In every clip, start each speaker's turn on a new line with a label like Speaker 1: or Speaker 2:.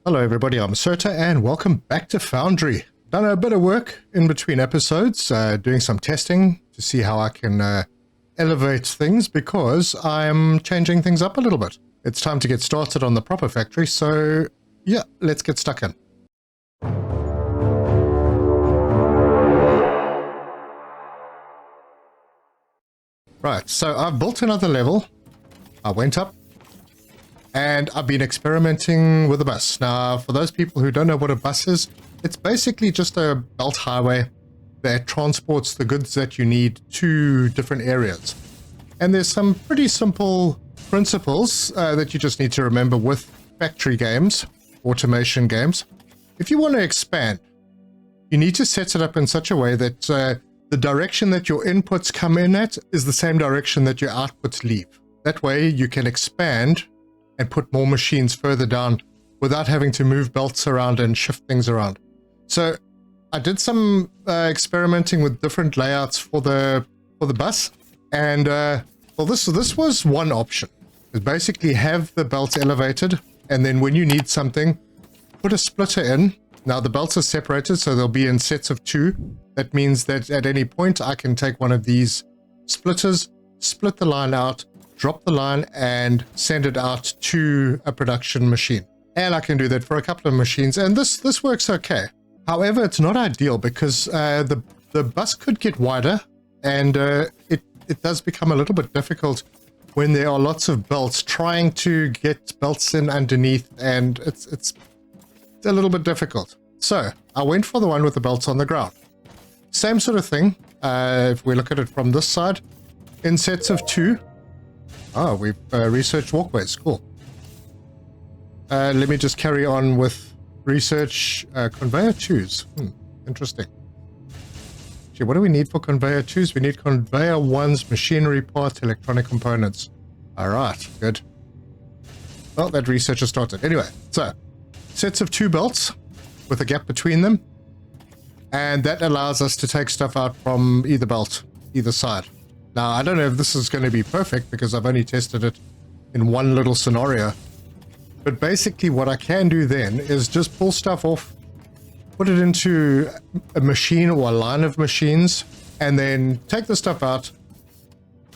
Speaker 1: Hello everybody, I'm Serta and welcome back to Foundry. Done a bit of work in between episodes, doing some testing to see how I can elevate things because I'm changing things up a little bit. It's time to get started on the proper factory, so yeah, let's get stuck in. Right, so I've built another level. I went up. And I've been experimenting with a bus. Now, for those people who don't know what a bus is, it's basically just a belt highway that transports the goods that you need to different areas. And there's some pretty simple principles that you just need to remember with factory games, automation games. If you want to expand, you need to set it up in such a way that the direction that your inputs come in at is the same direction that your outputs leave. That way you can expand and put more machines further down without having to move belts around and shift things around. So I did some experimenting with different layouts for the bus, and well, this was one option. Is basically have the belt elevated, and then when you need something, put a splitter in. Now the belts are separated, so they'll be in sets of 2. That means that at any point I can take one of these splitters, split the line out, drop the line and send it out to a production machine. And I can do that for a couple of machines, and this works okay. However, it's not ideal because the bus could get wider, and it does become a little bit difficult when there are lots of belts trying to get belts in underneath, and it's a little bit difficult. So I went for the one with the belts on the ground. Same sort of thing. If we look at it from this side, in sets of 2. Oh, we've researched walkways. Cool. Let me just carry on with research conveyor 2s. Interesting. Gee, what do we need for conveyor 2s? We need conveyor 1s, machinery parts, electronic components. All right, good. Well, that research has started. Anyway, so sets of 2 belts with a gap between them. And that allows us to take stuff out from either belt, either side. Now, I don't know if this is going to be perfect because I've only tested it in one little scenario. But basically what I can do then is just pull stuff off, put it into a machine or a line of machines, and then take the stuff out,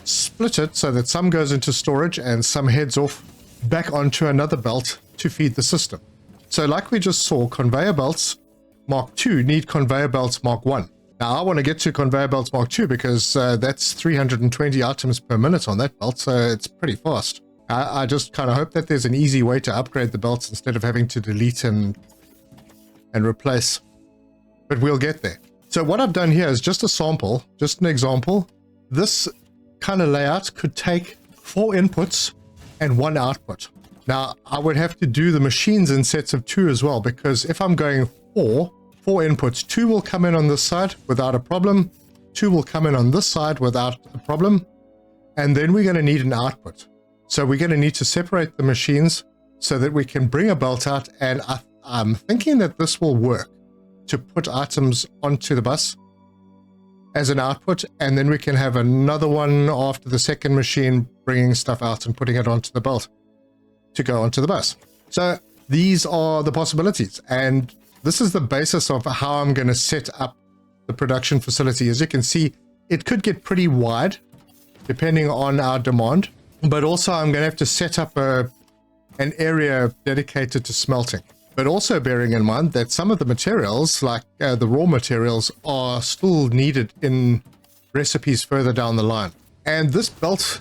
Speaker 1: split it so that some goes into storage and some heads off back onto another belt to feed the system. So like we just saw, conveyor belts Mark II need conveyor belts Mark I. Now, I want to get to conveyor belts Mark II because that's 320 items per minute on that belt, so it's pretty fast. I just kind of hope that there's an easy way to upgrade the belts instead of having to delete and replace. But we'll get there. So what I've done here is just a sample, just an example. This kind of layout could take 4 inputs and 1 output. Now, I would have to do the machines in sets of 2 as well, because if I'm going 4 inputs, 2 will come in on this side without a problem, 2 will come in on this side without a problem, and then we're going to need an output. So we're going to need to separate the machines so that we can bring a belt out, and I'm thinking that this will work to put items onto the bus as an output, and then we can have another one after the second machine bringing stuff out and putting it onto the belt to go onto the bus. So these are the possibilities, and this is the basis of how I'm going to set up the production facility. As you can see, it could get pretty wide depending on our demand, but also I'm going to have to set up an area dedicated to smelting. But also bearing in mind that some of the materials, like the raw materials, are still needed in recipes further down the line. And this belt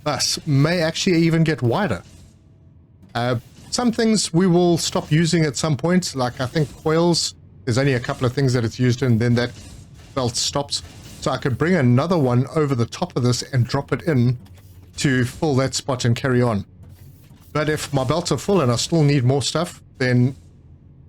Speaker 1: bus may actually even get wider. Some things we will stop using at some point, like I think coils, there's only a couple of things that it's used in, then that belt stops. So I could bring another one over the top of this and drop it in to fill that spot and carry on. But if my belts are full and I still need more stuff, then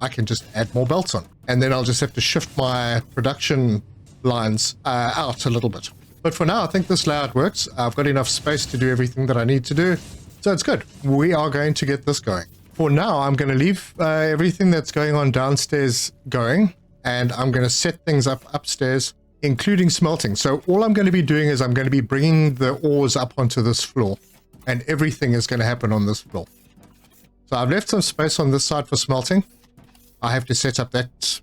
Speaker 1: I can just add more belts on. And then I'll just have to shift my production lines out a little bit. But for now, I think this layout works. I've got enough space to do everything that I need to do. So it's good. We are going to get this going. For now, I'm going to leave everything that's going on downstairs going, and I'm going to set things up upstairs, including smelting. So all I'm going to be doing is I'm going to be bringing the ores up onto this floor, and everything is going to happen on this floor. So I've left some space on this side for smelting. I have to set up that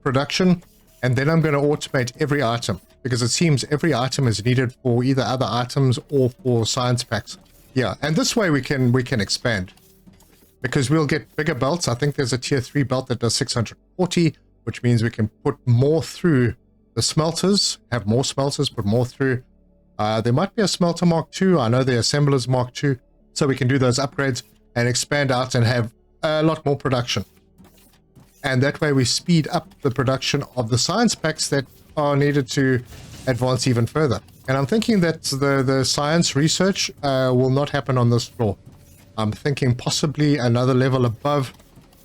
Speaker 1: production, and then I'm going to automate every item, because it seems every item is needed for either other items or for science packs. Yeah, and this way we can expand, because we'll get bigger belts. I think there's a tier 3 belt that does 640, which means we can put more through the smelters, have more smelters, put more through. There might be a smelter Mark II. I know the assemblers Mark II, so we can do those upgrades and expand out and have a lot more production. And that way we speed up the production of the science packs that are needed to advance even further. And I'm thinking that the science research will not happen on this floor. I'm thinking possibly another level above,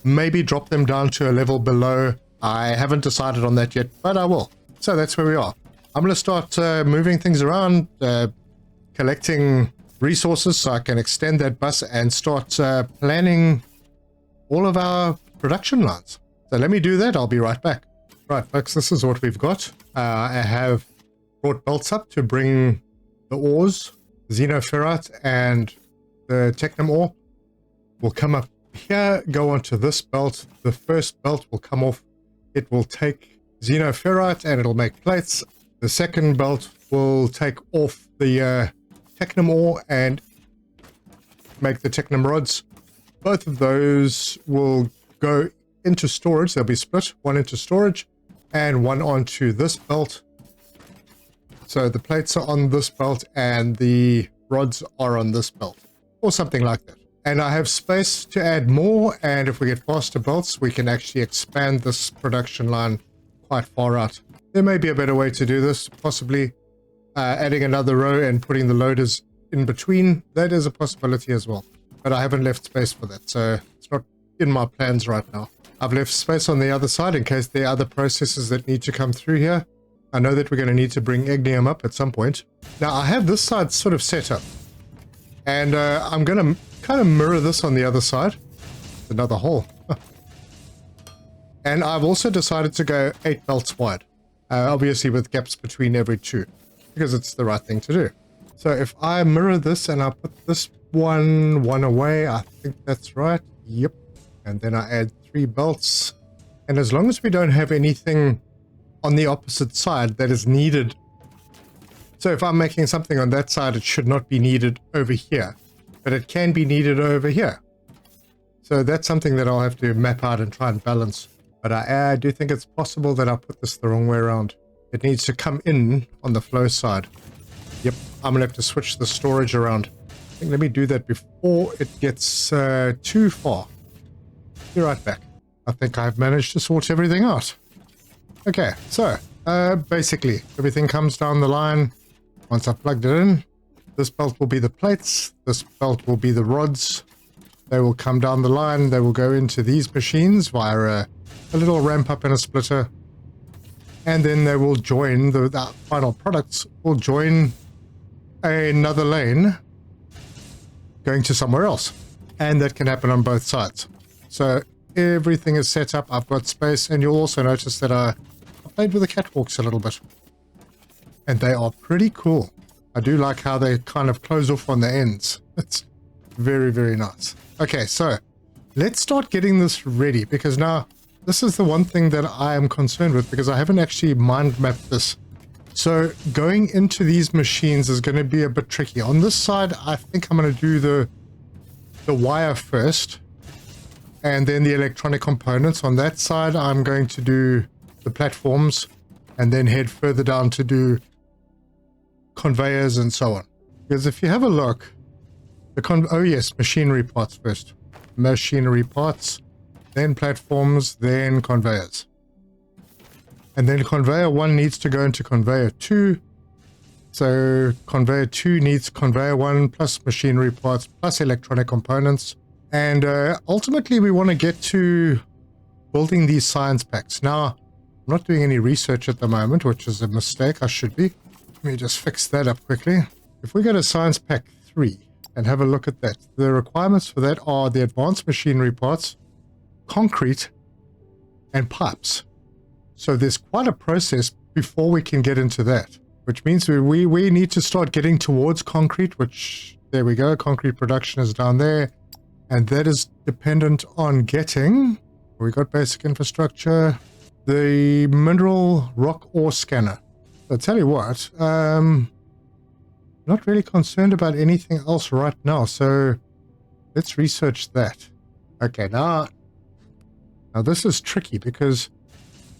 Speaker 1: maybe drop them down to a level below. I haven't decided on that yet, but I will. So that's where we are. I'm going to start moving things around, collecting resources so I can extend that bus and start planning all of our production lines. So let me do that. I'll be right back. Right, folks, this is what we've got. I have brought belts up to bring the ores, xenoferrite and the technum ore will come up here, go onto this belt. The first belt will come off. It will take xenoferrite and it'll make plates. The second belt will take off the technum ore and make the technum rods. Both of those will go into storage. They'll be split, one into storage and one onto this belt. So the plates are on this belt and the rods are on this belt, or something like that. And I have space to add more, and if we get faster belts, we can actually expand this production line quite far out. There may be a better way to do this, possibly adding another row and putting the loaders in between. That is a possibility as well, but I haven't left space for that, so it's not in my plans right now. I've left space on the other side in case there are other processes that need to come through here. I know that we're going to need to bring ignium up at some point. Now I have this side sort of set up, and I'm going to kind of mirror this on the other side. Another hole. And I've also decided to go 8 belts wide, obviously with gaps between every 2, because it's the right thing to do. So if I mirror this and I put this one away, I think that's right. Yep. And then I add 3 belts. And as long as we don't have anything on the opposite side that is needed. So if I'm making something on that side, it should not be needed over here, but it can be needed over here. So that's something that I'll have to map out and try and balance. But I do think it's possible that I put this the wrong way around. It needs to come in on the flow side. Yep, I'm going to have to switch the storage around. I think let me do that before it gets too far. Be right back. I think I've managed to sort everything out. Okay, so basically everything comes down the line. Once I've plugged it in, this belt will be the plates, this belt will be the rods. They will come down the line, they will go into these machines via a little ramp up and a splitter, and then they will join, the final products will join another lane going to somewhere else, and that can happen on both sides. So everything is set up, I've got space, and you'll also notice that I played with the catwalks a little bit, and they are pretty cool. I do like how they kind of close off on the ends. It's very, very nice. Okay, so let's start getting this ready, because now this is the one thing that I am concerned with, because I haven't actually mind mapped this. So going into these machines is going to be a bit tricky. On this side, I think I'm going to do the wire first, and then the electronic components. On that side, I'm going to do the platforms, and then head further down to do conveyors and so on. Because if you have a look, oh yes, machinery parts first. Machinery parts, then platforms, then conveyors. And then conveyor 1 needs to go into conveyor 2. So conveyor 2 needs conveyor 1 plus machinery parts plus electronic components. And ultimately we want to get to building these science packs. Now, I'm not doing any research at the moment, which is a mistake. I should be. Let me just fix that up quickly. If we go to science pack 3 and have a look at that, the requirements for that are the advanced machinery parts, concrete, and pipes. So there's quite a process before we can get into that, which means we need to start getting towards concrete, which, there we go, concrete production is down there. And that is dependent on getting, we got basic infrastructure, the mineral rock ore scanner. So I'll tell you what, not really concerned about anything else right now, so let's research that. Okay, now this is tricky because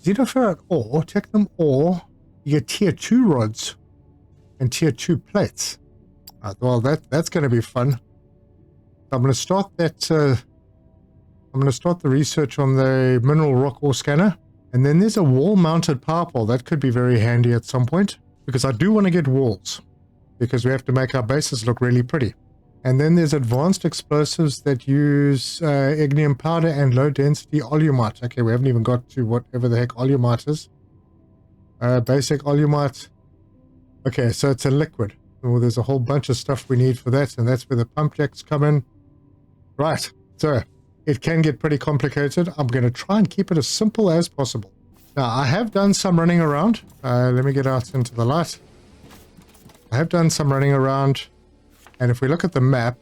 Speaker 1: xenoferrite ore, technum ore, you get tier 2 rods and tier 2 plates. Well, that's going to be fun. So I'm going to start that. I'm going to start the research on the mineral rock ore scanner, and then there's a wall-mounted power pole that could be very handy at some point because I do want to get walls because we have to make our bases look really pretty. And then there's advanced explosives that use ignium powder and low-density olumite. Okay, we haven't even got to whatever the heck olumite is. Basic olumite. Okay, so it's a liquid. Oh, there's a whole bunch of stuff we need for that, and that's where the pump jacks come in. Right, so it can get pretty complicated. I'm going to try and keep it as simple as possible. Now, I have done some running around. Let me get out into the light. I have done some running around, and if we look at the map,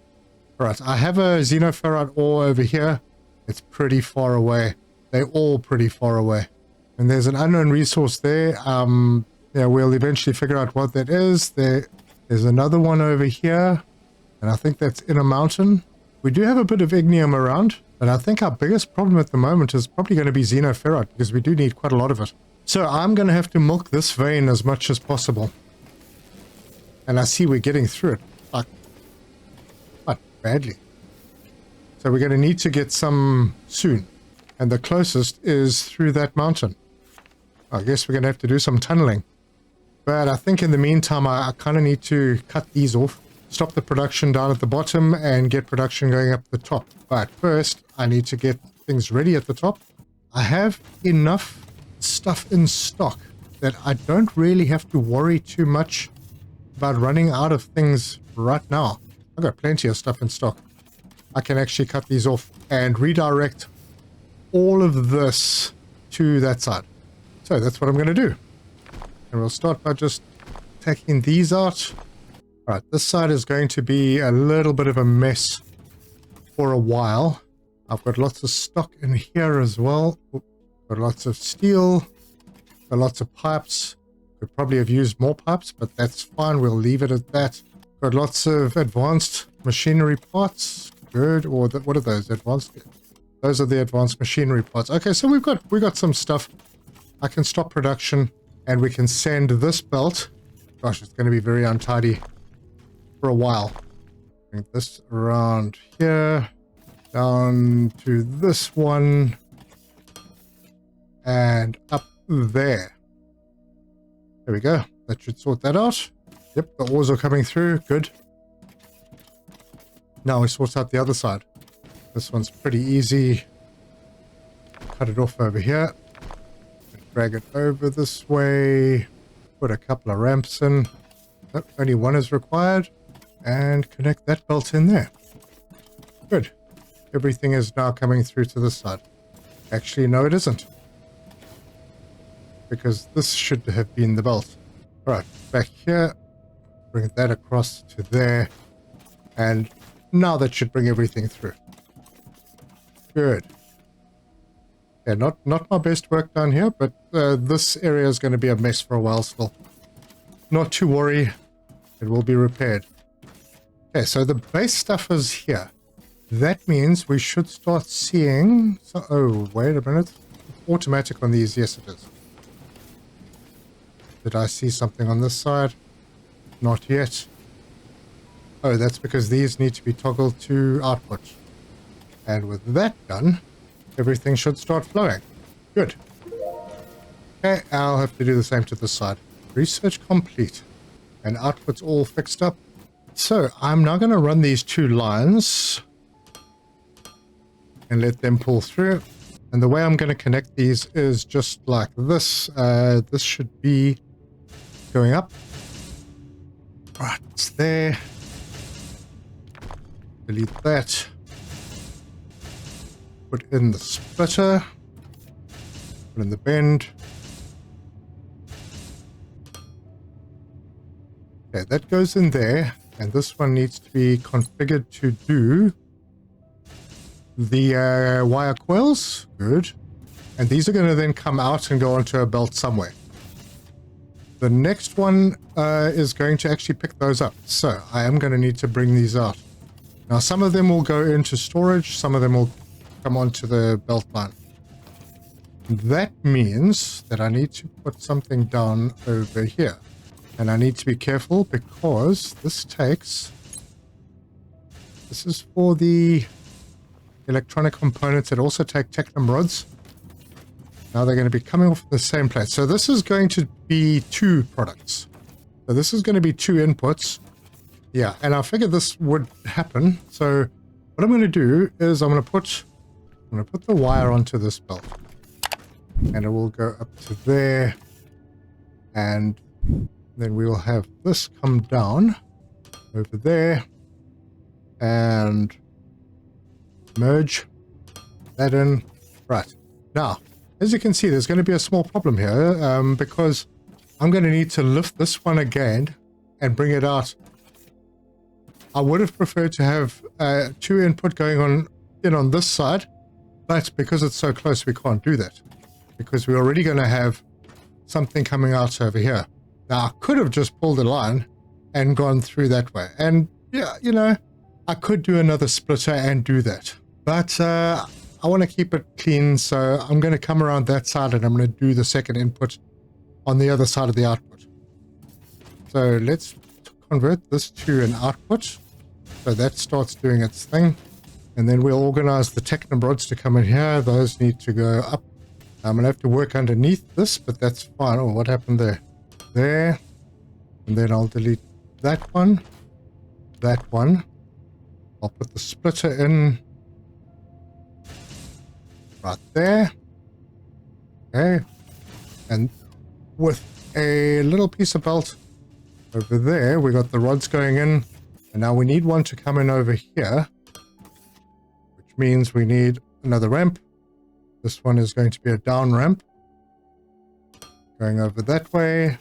Speaker 1: right, I have a xenoferrite ore over here. It's pretty far away. They're all pretty far away. And there's an unknown resource there. Yeah, we'll eventually figure out what that is. There's another one over here, and I think that's in a mountain. We do have a bit of ignium around, but I think our biggest problem at the moment is probably going to be xenoferrite, because we do need quite a lot of it. So I'm going to have to milk this vein as much as possible. And I see we're getting through it, like, quite badly. So we're going to need to get some soon. And the closest is through that mountain. I guess we're going to have to do some tunneling. But I think in the meantime, I kind of need to cut these off, stop the production down at the bottom, and get production going up the top. But first, I need to get things ready at the top. I have enough stuff in stock that I don't really have to worry too much about running out of things right now. I've got plenty of stuff in stock. I can actually cut these off and redirect all of this to that side. So that's what I'm going to do. And we'll start by just taking these out. All right, this side is going to be a little bit of a mess for a while. I've got lots of stock in here as well. Got lots of steel, got lots of pipes. Could probably have used more pipes, but that's fine. We'll leave it at that. Got lots of advanced machinery parts. Good. Or what are those? Advanced? Those are the advanced machinery parts. Okay, so we got some stuff. I can stop production, and we can send this belt. Gosh, it's going to be very untidy for a while. Bring this around here, down to this one, and up there. There we go. That should sort that out. Yep, the ores are coming through. Good. Now we sort out the other side. This one's pretty easy. Cut it off over here. Drag it over this way. Put a couple of ramps in. Nope, only one is required. And connect that belt in there. Good. Everything is now coming through to this side. Actually, no, it isn't. Because this should have been the belt. Alright, back here. Bring that across to there. And now that should bring everything through. Good. Yeah, not my best work down here, but this area is going to be a mess for a while still. Not to worry, it will be repaired. Okay, so the base stuff is here. That means we should start seeing... oh, wait a minute. Automatic on these, yes it is. Did I see something on this side? Not yet. Oh, that's because these need to be toggled to output. And with that done, everything should start flowing. Good. Okay, I'll have to do the same to this side. Research complete. And output's all fixed up. So, I'm now going to run these two lines and let them pull through. And the way I'm going to connect these is just like this. This should be going up. Right, it's there. Delete that. Put in the splitter. Put in the bend. Okay, that goes in there. And this one needs to be configured to do the wire coils. Good. And these are going to then come out and go onto a belt somewhere. The next one is going to actually pick those up. So I am going to need to bring these out. Now some of them will go into storage, some of them will come onto the belt line. That means that I need to put something down over here. And I need to be careful because this is for the electronic components that also take Technum rods. Now they're going to be coming off the same place. So this is going to be 2 products. So this is going to be 2 inputs. Yeah, and I figured this would happen. So what I'm going to do is I'm going to put the wire onto this belt. And it will go up to there. And then we will have this come down over there. And merge that in. Right. Now, as you can see, there's going to be a small problem here because I'm going to need to lift this one again and bring it out. I would have preferred to have 2 input going on this side, but because it's so close, we can't do that because we're already going to have something coming out over here. Now, I could have just pulled a line and gone through that way. And yeah, you know, I could do another splitter and do that, but I want to keep it clean, so I'm going to come around that side and I'm going to do the second input on the other side of the output. So let's convert this to an output. So that starts doing its thing. And then we'll organize the Technum rods to come in here. Those need to go up. I'm going to have to work underneath this, but that's fine. Oh, what happened there? There. And then I'll delete that one. That one. I'll put the splitter in right there. Okay. And with a little piece of belt over there, we got the rods going in. And now we need one to come in over here, which means we need another ramp. This one is going to be a down ramp. Going over that way.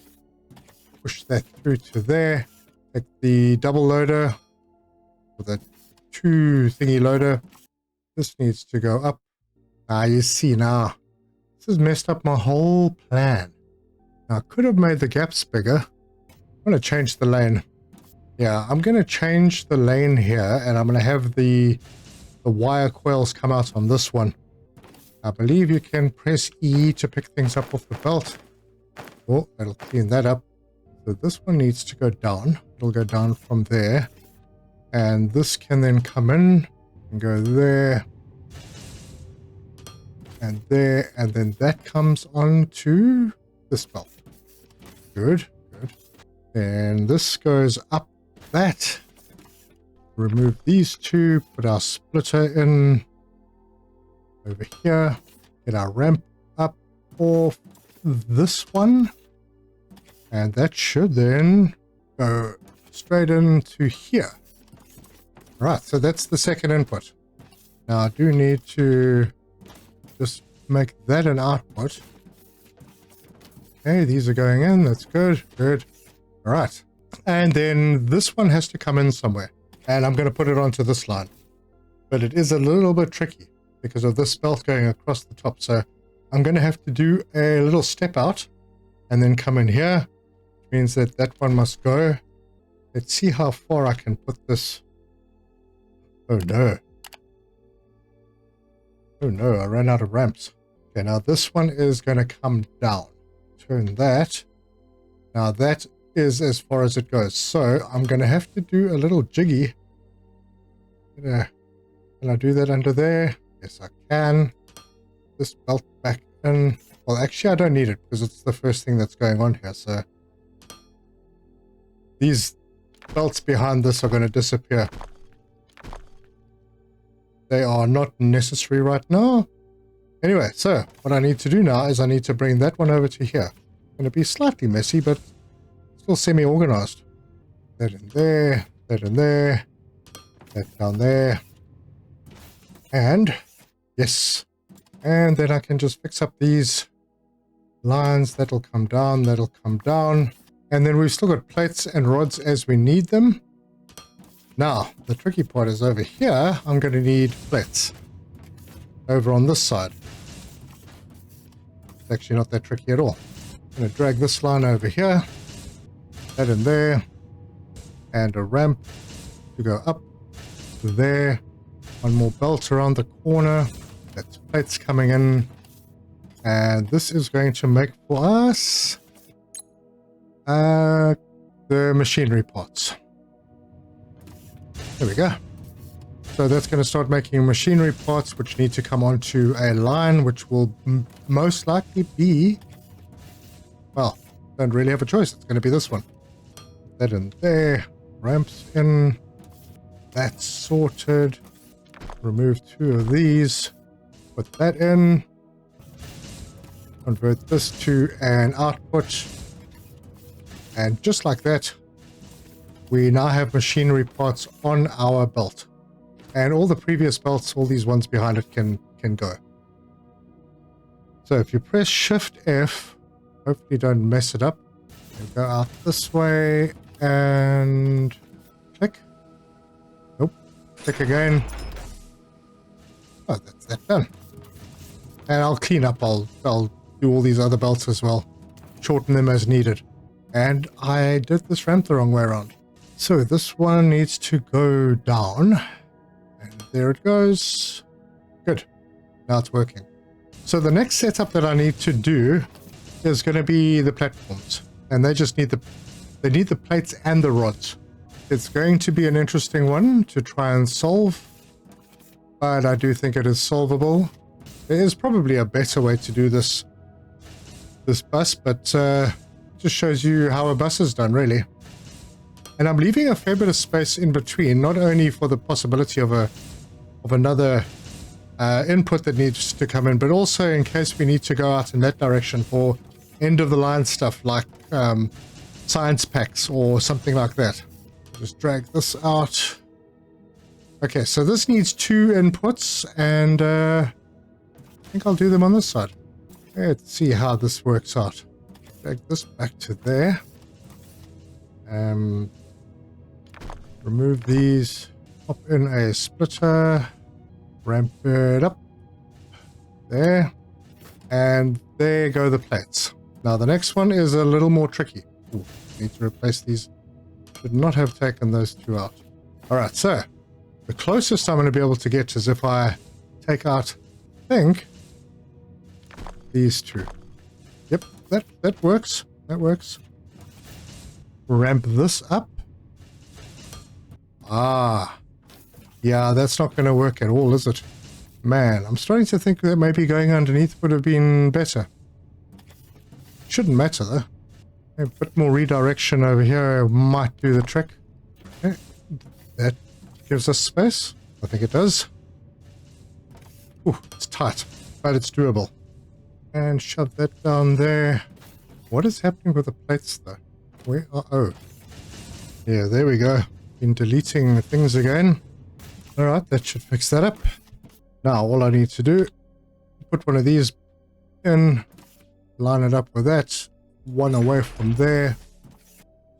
Speaker 1: Push that through to there. Take the double loader or the 2 thingy loader. This needs to go up. You see now, this has messed up my whole plan. Now I could have made the gaps bigger. I'm going to change the lane. Yeah, I'm going to change the lane here, and I'm going to have the wire coils come out on this one. I believe you can press E to pick things up off the belt. Oh, that'll clean that up. So this one needs to go down. It'll go down from there. And this can then come in and go there. And there, and then that comes on to this belt. Good, good. And this goes up that. Remove these 2, put our splitter in over here. Get our ramp up off this one. And that should then go straight into here. Right, so that's the second input. Now I do need to just make that an output. Okay, these are going in. That's good. Good. All right. And then this one has to come in somewhere. And I'm going to put it onto this line. But it is a little bit tricky because of this belt going across the top. So I'm going to have to do a little step out and then come in here. Which means that that one must go. Let's see how far I can put this. Oh no. Oh no, I ran out of ramps. Okay, now this one is going to come down. Turn that. Now that is as far as it goes. So I'm going to have to do a little jiggy. Can I do that under there? Yes, I can. This belt back in. Well, actually, I don't need it because it's the first thing that's going on here. So these belts behind this are going to disappear. They are not necessary right now. Anyway, so what I need to do now is I need to bring that one over to here. It's going to be slightly messy, but still semi-organized. That in there, that in there, that down there. And, yes. And then I can just fix up these lines. That'll come down, that'll come down. And then we've still got plates and rods as we need them. Now, the tricky part is over here, I'm going to need plates. over on this side. It's actually not that tricky at all. I'm going to drag this line over here, that in there, and a ramp to go up to there. One more belt around the corner. That's plates coming in. And this is going to make for us the machinery parts. There we go. So that's going to start making machinery parts which need to come onto a line which will most likely be, well, don't really have a choice. It's going to be this one. That in there. Ramps in. That's sorted. Remove 2 of these. Put that in. Convert this to an output. And just like that, we now have machinery parts on our belt. And all the previous belts, all these ones behind it can go. So if you press Shift F, hopefully don't mess it up. And go out this way and click. Nope. Click again. Oh, that's that done. And I'll clean up. I'll do all these other belts as well. Shorten them as needed. And I did this ramp the wrong way around. So this one needs to go down. And there it goes. Good. Now it's working. So the next setup that I need to do is going to be the platforms. And they just need the plates and the rods. It's going to be an interesting one to try and solve. But I do think it is solvable. There is probably a better way to do this bus, but just shows you how a bus is done, really. And I'm leaving a fair bit of space in between, not only for the possibility of another input that needs to come in, but also in case we need to go out in that direction for end of the line stuff like science packs or something like that. Just drag this out. Okay, so this needs 2 inputs, and I think I'll do them on this side. Let's see how this works out. Drag this back to there. Remove these. Pop in a splitter. Ramp it up. There. And there go the plates. Now the next one is a little more tricky. Ooh, need to replace these. Should not have taken those 2 out. Alright, so the closest I'm going to be able to get is if I take out, I think, these 2. Yep, that works. That works. Ramp this up. Ah. Yeah, that's not going to work at all, is it? Man, I'm starting to think that maybe going underneath would have been better. Shouldn't matter, though. A bit more redirection over here might do the trick. Okay. That gives us space. I think it does. Ooh, it's tight, but it's doable. And shove that down there. What is happening with the plates, though? Where are... Oh. Yeah, there we go. Been deleting things again. Alright, that should fix that up. Now, all I need to do, put one of these in, line it up with that, one away from there,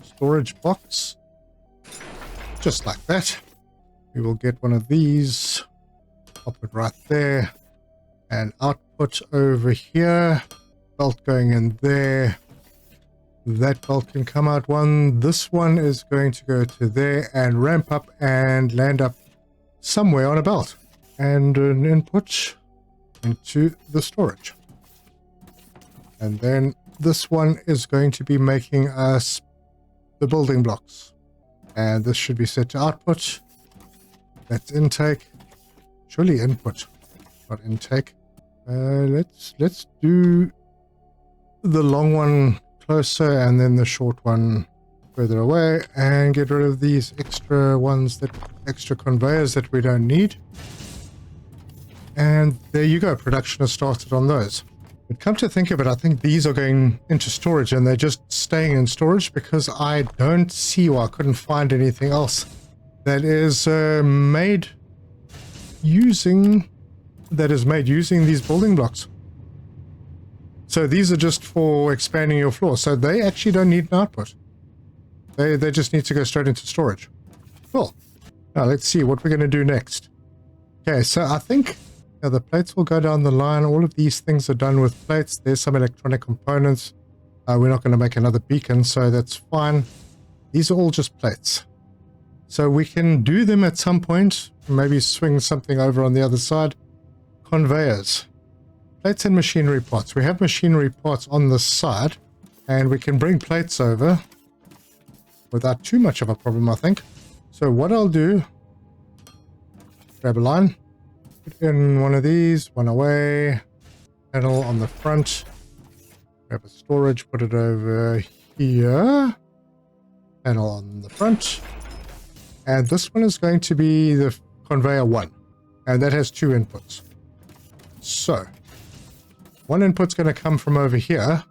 Speaker 1: storage box, just like that. We will get one of these, pop it right there, and output over here, belt going in there. That belt can come out one. This one is going to go to there and ramp up and land up somewhere on a belt. And an input into the storage. And then this one is going to be making us the building blocks. And this should be set to output. That's intake. Surely input, not intake. Let's do the long one closer and then the short one further away, and get rid of these extra conveyors that we don't need. And there you go, production has started on those. But come to think of it, I think these are going into storage and they're just staying in storage because I don't see, or I couldn't find anything else that is made using these building blocks. So these are just for expanding your floor. So they actually don't need an output. They just need to go straight into storage. Cool. Now let's see what we're going to do next. Okay, so I think Yeah, the plates will go down the line. All of these things are done with plates. There's some electronic components. We're not going to make another beacon, so that's fine. These are all just plates. So we can do them at some point. Maybe swing something over on the other side. Conveyors. Plates and machinery parts. We have machinery parts on this side, and we can bring plates over without too much of a problem, I think. So what I'll do, grab a line, put in one of these, one away, panel on the front, grab a storage, put it over here, panel on the front, and this one is going to be the conveyor 1, and that has 2 inputs. So one input's going to come from over here,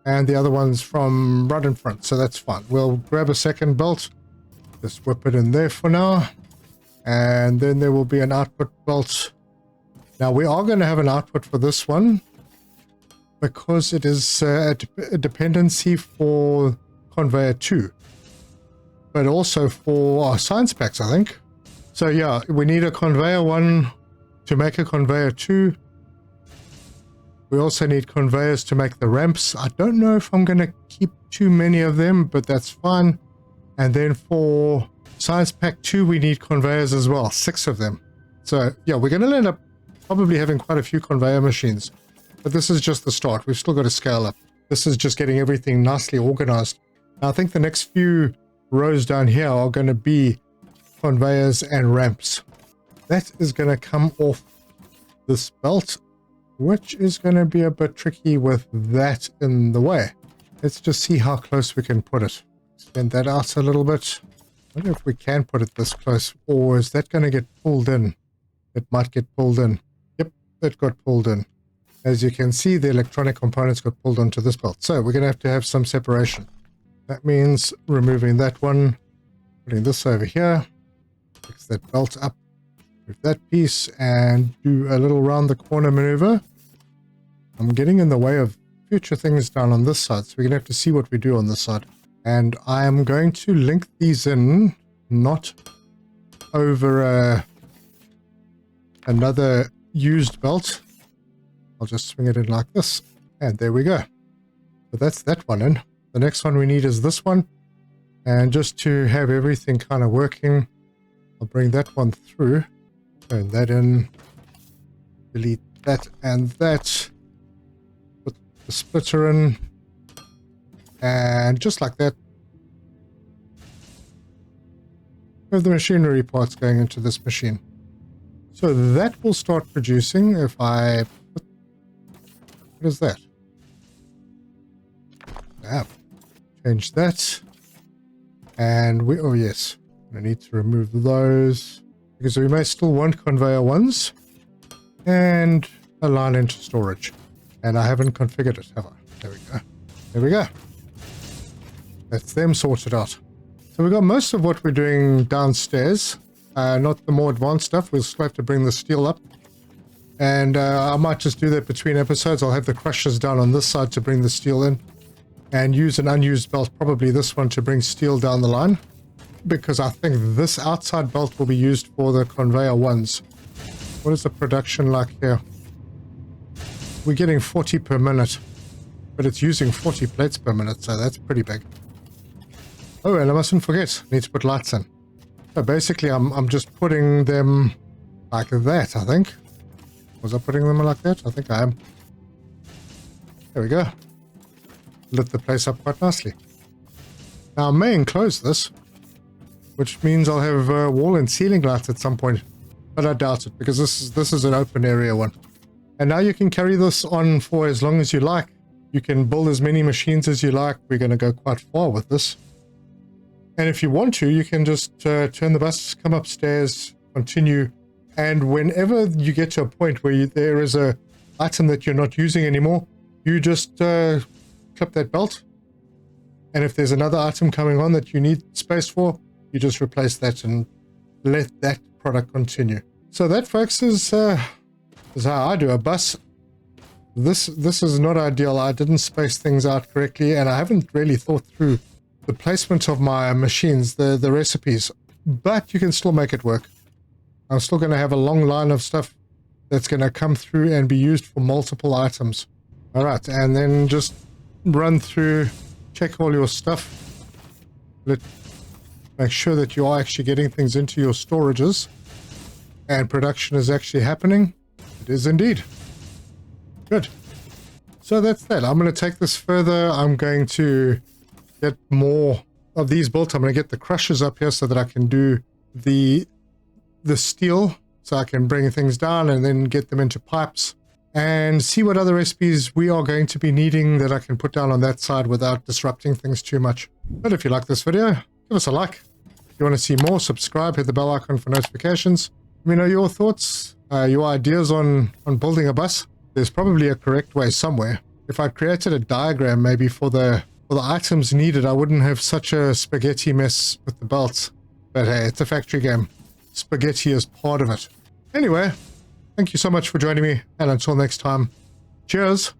Speaker 1: and the other one's from right in front, so that's fine. We'll grab a second belt, just whip it in there for now, and then there will be an output belt. Now we are going to have an output for this one because it is a dependency for conveyor 2, but also for our science packs, I think. So yeah, we need a conveyor 1 to make a conveyor 2. We also need conveyors to make the ramps. I don't know if I'm going to keep too many of them, but that's fine. And then for Science Pack 2, we need conveyors as well, 6 of them. So yeah, we're going to end up probably having quite a few conveyor machines. But this is just the start. We've still got to scale up. This is just getting everything nicely organized. Now, I think the next few rows down here are going to be conveyors and ramps. That is going to come off this belt, which is going to be a bit tricky with that in the way. Let's just see how close we can put it. Extend that out a little bit. I wonder if we can put it this close, or is that going to get pulled in? It might get pulled in. Yep, it got pulled in. As you can see, the electronic components got pulled onto this belt. So we're going to have some separation. That means removing that one, putting this over here, fix that belt up, move that piece, and do a little round the corner maneuver. I'm getting in the way of future things down on this side, so we're going to have to see what we do on this side. And I am going to link these in, not over another used belt. I'll just swing it in like this, and there we go. So that's that one in. The next one we need is this one, and just to have everything kind of working, I'll bring that one through, turn that in, delete that and that, put the splitter in, and just like that, we have the machinery parts going into this machine. So that will start producing if I put, what is that? Ah, change that. And we, oh yes, I need to remove those because we may still want conveyor 1s and a line into storage. And I haven't configured it, have I? There we go. There we go. That's them sorted out. So we've got most of what we're doing downstairs, not the more advanced stuff. We'll still have to bring the steel up. And I might just do that between episodes. I'll have the crushers down on this side to bring the steel in. And use an unused belt, probably this one, to bring steel down the line. Because I think this outside belt will be used for the conveyor 1s. What is the production like here? We're getting 40 per minute. But it's using 40 plates per minute, so that's pretty big. Oh, and I mustn't forget, I need to put lights in. So basically, I'm just putting them like that, I think. Was I putting them like that? I think I am. There we go. Lit the place up quite nicely. Now I may enclose this, which means I'll have wall and ceiling lights at some point, but I doubt it because this is an open area one. And now you can carry this on for as long as you like. You can build as many machines as you like. We're going to go quite far with this. And if you want to, you can just turn the bus, come upstairs, continue, and whenever you get to a point where there is a item that you're not using anymore, you just clip that belt, and if there's another item coming on that you need space for, you just replace that and let that product continue. So that, folks, is how I do a bus. This is not ideal. I didn't space things out correctly, and I haven't really thought through the placement of my machines, the recipes, but you can still make it work. I'm still going to have a long line of stuff that's going to come through and be used for multiple items. All right, and then just run through, check all your stuff. Make sure that you are actually getting things into your storages and production is actually happening. It is indeed. Good. So that's that. I'm going to take this further. I'm going to get more of these built. I'm going to get the crushers up here so that I can do the steel, so I can bring things down and then get them into pipes and see what other recipes we are going to be needing that I can put down on that side without disrupting things too much. But if you like this video, give us a like. If you want to see more, subscribe, hit the bell icon for notifications. Let me know your thoughts, your ideas on building a bus. There's probably a correct way somewhere. If I created a diagram maybe for the items needed, I wouldn't have such a spaghetti mess with the belts. But hey, it's a factory game. Spaghetti is part of it. Anyway, thank you so much for joining me, and until next time, cheers!